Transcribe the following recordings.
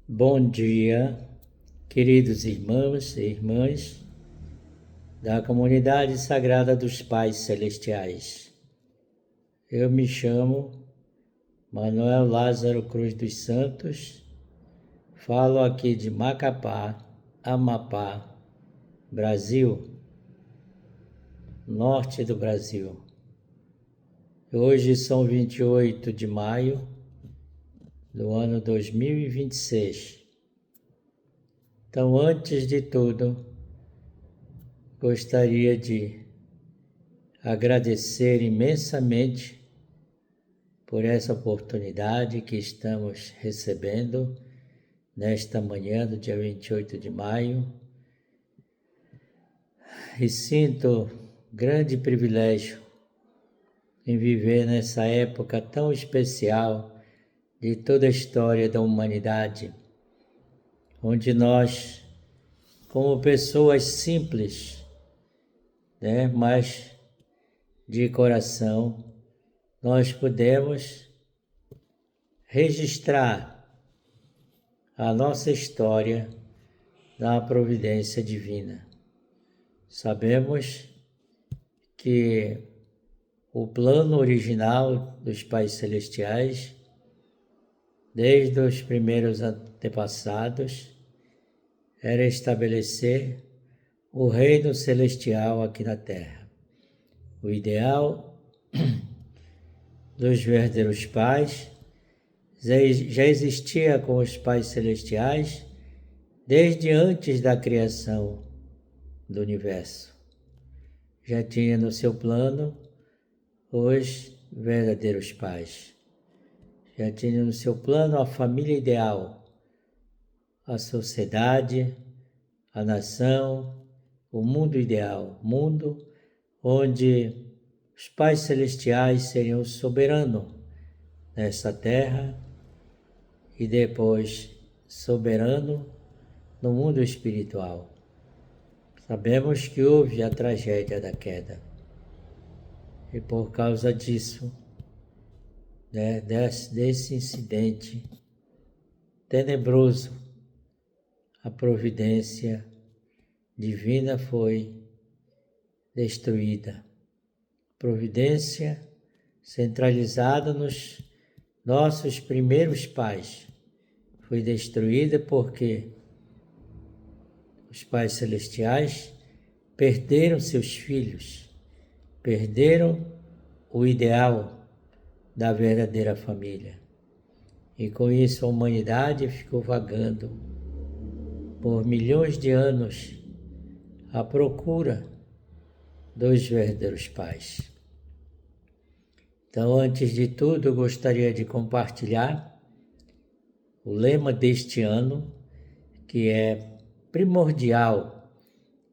Bom dia, queridos irmãos e irmãs da comunidade sagrada dos Pais Celestiais. Eu me chamo Manuel Lázaro Cruz dos Santos, falo aqui de Macapá, Amapá, Brasil, norte do Brasil. Hoje são 28 de maio do ano 2026. Então, antes de tudo, gostaria de agradecer imensamente por essa oportunidade que estamos recebendo nesta manhã do dia 28 de maio. E sinto grande privilégio em viver nessa época tão especial de toda a história da humanidade, onde nós, como pessoas simples, mas de coração, nós podemos registrar a nossa história na providência divina. Sabemos que o plano original dos Pais Celestiais, desde os primeiros antepassados, era estabelecer o reino celestial aqui na Terra. O ideal dos verdadeiros pais já existia com os Pais Celestiais desde antes da criação do universo. Já tinha no seu plano os verdadeiros pais. Já tinha no seu plano a família ideal, a sociedade, a nação, o mundo ideal, mundo onde os Pais Celestiais seriam soberanos nessa terra e depois soberano no mundo espiritual. Sabemos que houve a tragédia da queda e por causa disso, desse incidente tenebroso, a providência divina foi destruída. Providência centralizada nos nossos primeiros pais foi destruída porque os Pais Celestiais perderam seus filhos, perderam o ideal da verdadeira família. E com isso a humanidade ficou vagando por milhões de anos à procura dos verdadeiros pais. Então, antes de tudo, eu gostaria de compartilhar o lema deste ano, que é primordial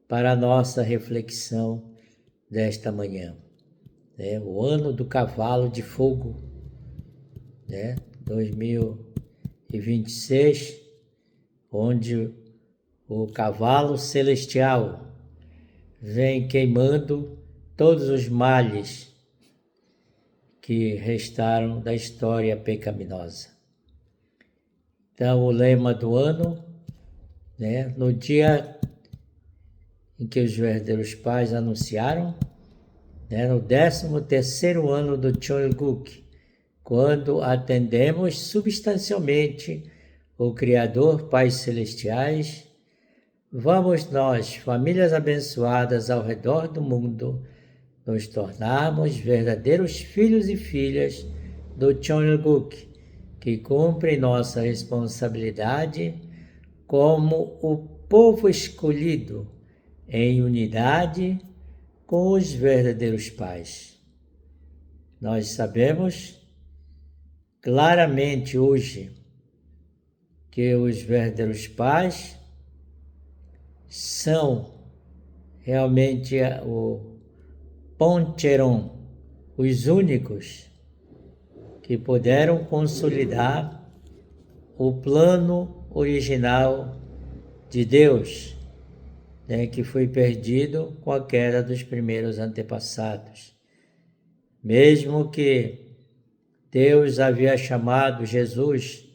para a nossa reflexão desta manhã. O ano do cavalo de fogo, 2026, onde o cavalo celestial vem queimando todos os males que restaram da história pecaminosa. Então, o lema do ano, no dia em que os verdadeiros pais anunciaram, no 13º ano do Chonilguk, quando atendemos substancialmente o Criador, Pais Celestiais, vamos nós, famílias abençoadas ao redor do mundo, nos tornarmos verdadeiros filhos e filhas do Chonilguk, que cumprem nossa responsabilidade como o povo escolhido em unidade com os verdadeiros pais. Nós sabemos claramente hoje que os verdadeiros pais são realmente o Poncheron, os únicos que puderam consolidar o plano original de Deus, que foi perdido com a queda dos primeiros antepassados. Mesmo que Deus havia chamado Jesus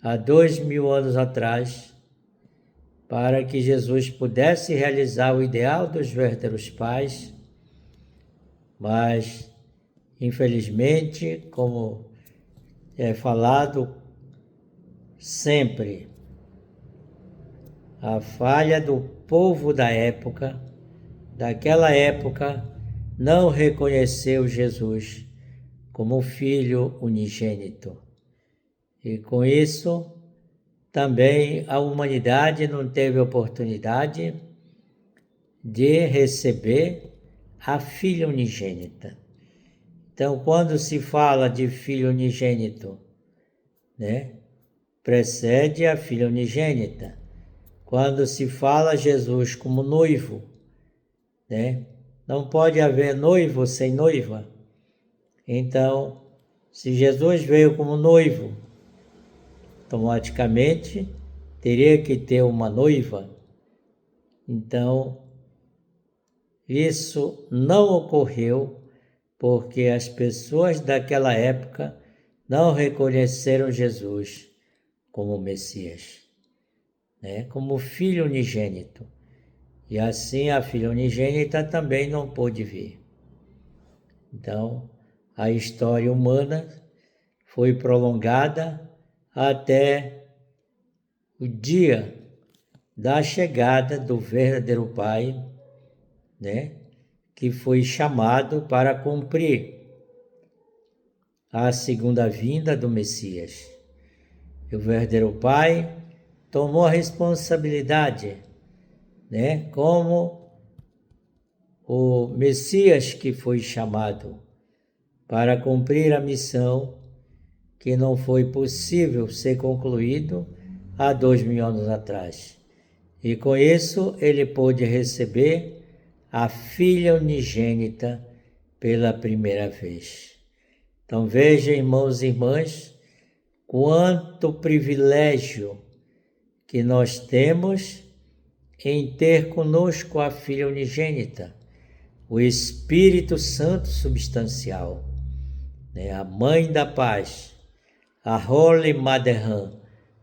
há 2000 anos atrás, para que Jesus pudesse realizar o ideal dos verdadeiros pais, mas, infelizmente, como é falado sempre, a falha do povo daquela época, não reconheceu Jesus como filho unigênito. E com isso, também a humanidade não teve oportunidade de receber a filha unigênita. Então, quando se fala de filho unigênito, precede a filha unigênita. Quando se fala Jesus como noivo, não pode haver noivo sem noiva. Então, se Jesus veio como noivo, automaticamente teria que ter uma noiva. Então, isso não ocorreu porque as pessoas daquela época não reconheceram Jesus como Messias, como filho unigênito. E assim a filha unigênita também não pôde vir. Então, a história humana foi prolongada até o dia da chegada do verdadeiro Pai, que foi chamado para cumprir a segunda vinda do Messias. E o verdadeiro Pai tomou a responsabilidade, como o Messias que foi chamado para cumprir a missão que não foi possível ser concluído há 2000 anos atrás. E com isso ele pôde receber a filha unigênita pela primeira vez. Então veja, irmãos e irmãs, quanto privilégio que nós temos em ter conosco a filha unigênita, o Espírito Santo substancial, a Mãe da Paz, a Holy Mother,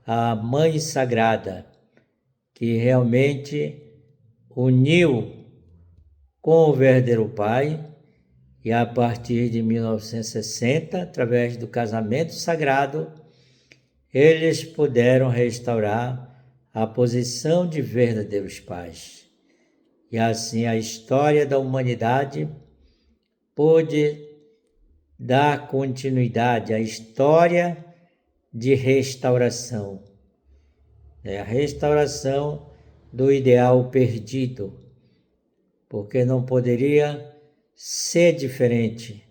a Mãe Sagrada, que realmente uniu com o verdadeiro Pai, e a partir de 1960, através do casamento sagrado, eles puderam restaurar a posição de verdadeiros pais. E assim a história da humanidade pôde dar continuidade à história de restauração. A restauração do ideal perdido, porque não poderia ser diferente.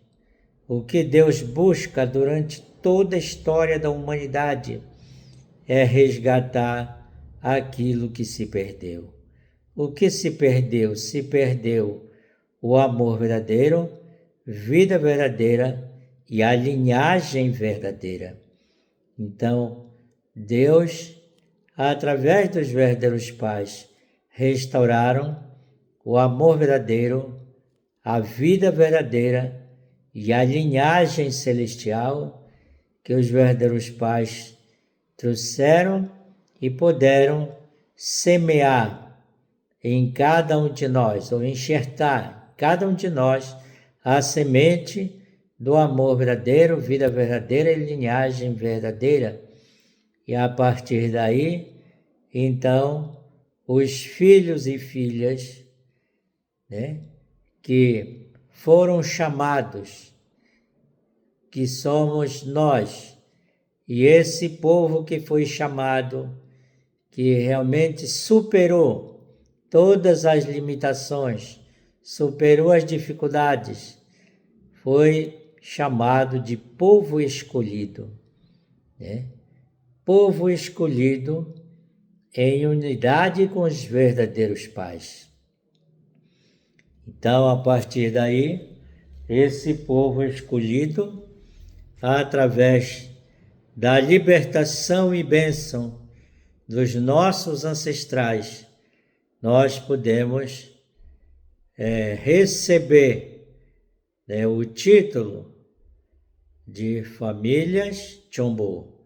O que Deus busca durante toda a história da humanidade é resgatar aquilo que se perdeu. O que se perdeu? Se perdeu o amor verdadeiro, vida verdadeira e a linhagem verdadeira. Então, Deus, através dos verdadeiros pais, restauraram o amor verdadeiro, a vida verdadeira e a linhagem celestial que os verdadeiros pais trouxeram e puderam semear em cada um de nós, ou enxertar em cada um de nós a semente do amor verdadeiro, vida verdadeira e linhagem verdadeira. E a partir daí, então, os filhos e filhas, que foram chamados, que somos nós, e esse povo que foi chamado, que realmente superou todas as limitações, superou as dificuldades, foi chamado de povo escolhido, Povo escolhido em unidade com os verdadeiros pais. Então, a partir daí, esse povo escolhido, através da libertação e bênção dos nossos ancestrais, nós podemos receber o título de famílias Chombo,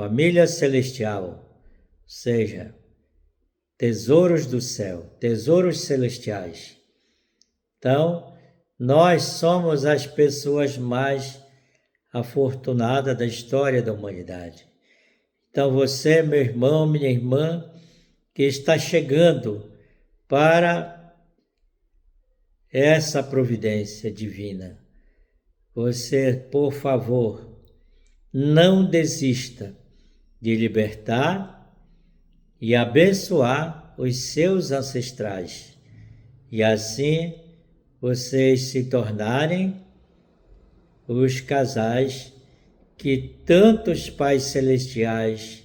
família celestial, ou seja, tesouros do céu, tesouros celestiais. Então, nós somos as pessoas mais afortunadas da história da humanidade. Então, você, meu irmão, minha irmã, que está chegando para essa providência divina, você, por favor, não desista de libertar e abençoar os seus ancestrais, e assim vocês se tornarem os casais que tantos pais celestiais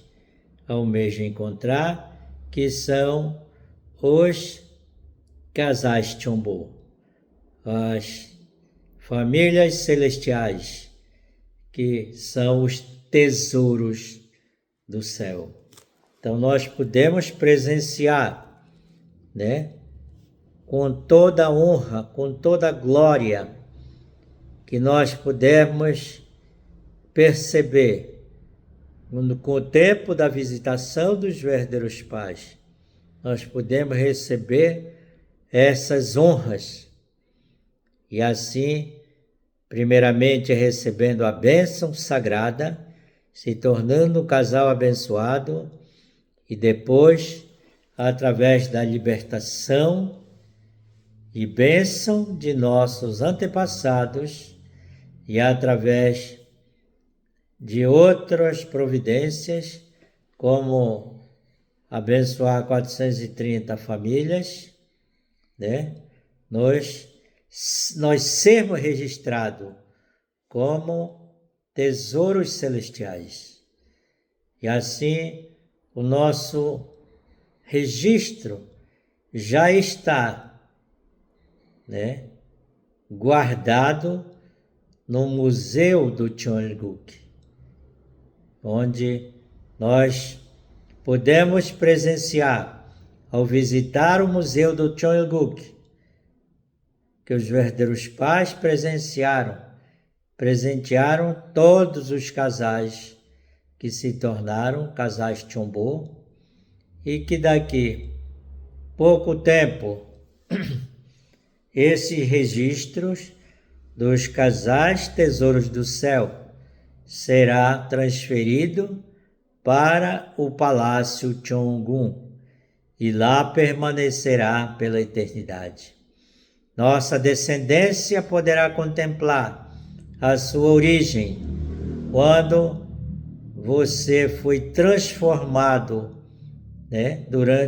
almejam encontrar, que são os casais Chombo, as famílias celestiais, que são os tesouros do céu. Então nós podemos presenciar, com toda a honra, com toda a glória, que nós podemos perceber, com o tempo da visitação dos verdadeiros pais, nós podemos receber essas honras, e assim, primeiramente recebendo a bênção sagrada, se tornando um casal abençoado, e depois, através da libertação e bênção de nossos antepassados, e através de outras providências, como abençoar 430 famílias, nós sermos registrados como tesouros celestiais. E assim, o nosso registro já está, guardado no Museu do Cheongguk, onde nós podemos presenciar, ao visitar o Museu do Cheongguk, que os verdadeiros pais presentearam todos os casais que se tornaram casais Chombo, e que daqui pouco tempo esses registros dos casais tesouros do céu será transferido para o Palácio Cheongguk e lá permanecerá pela eternidade. Nossa descendência poderá contemplar a sua origem quando você foi transformado, durante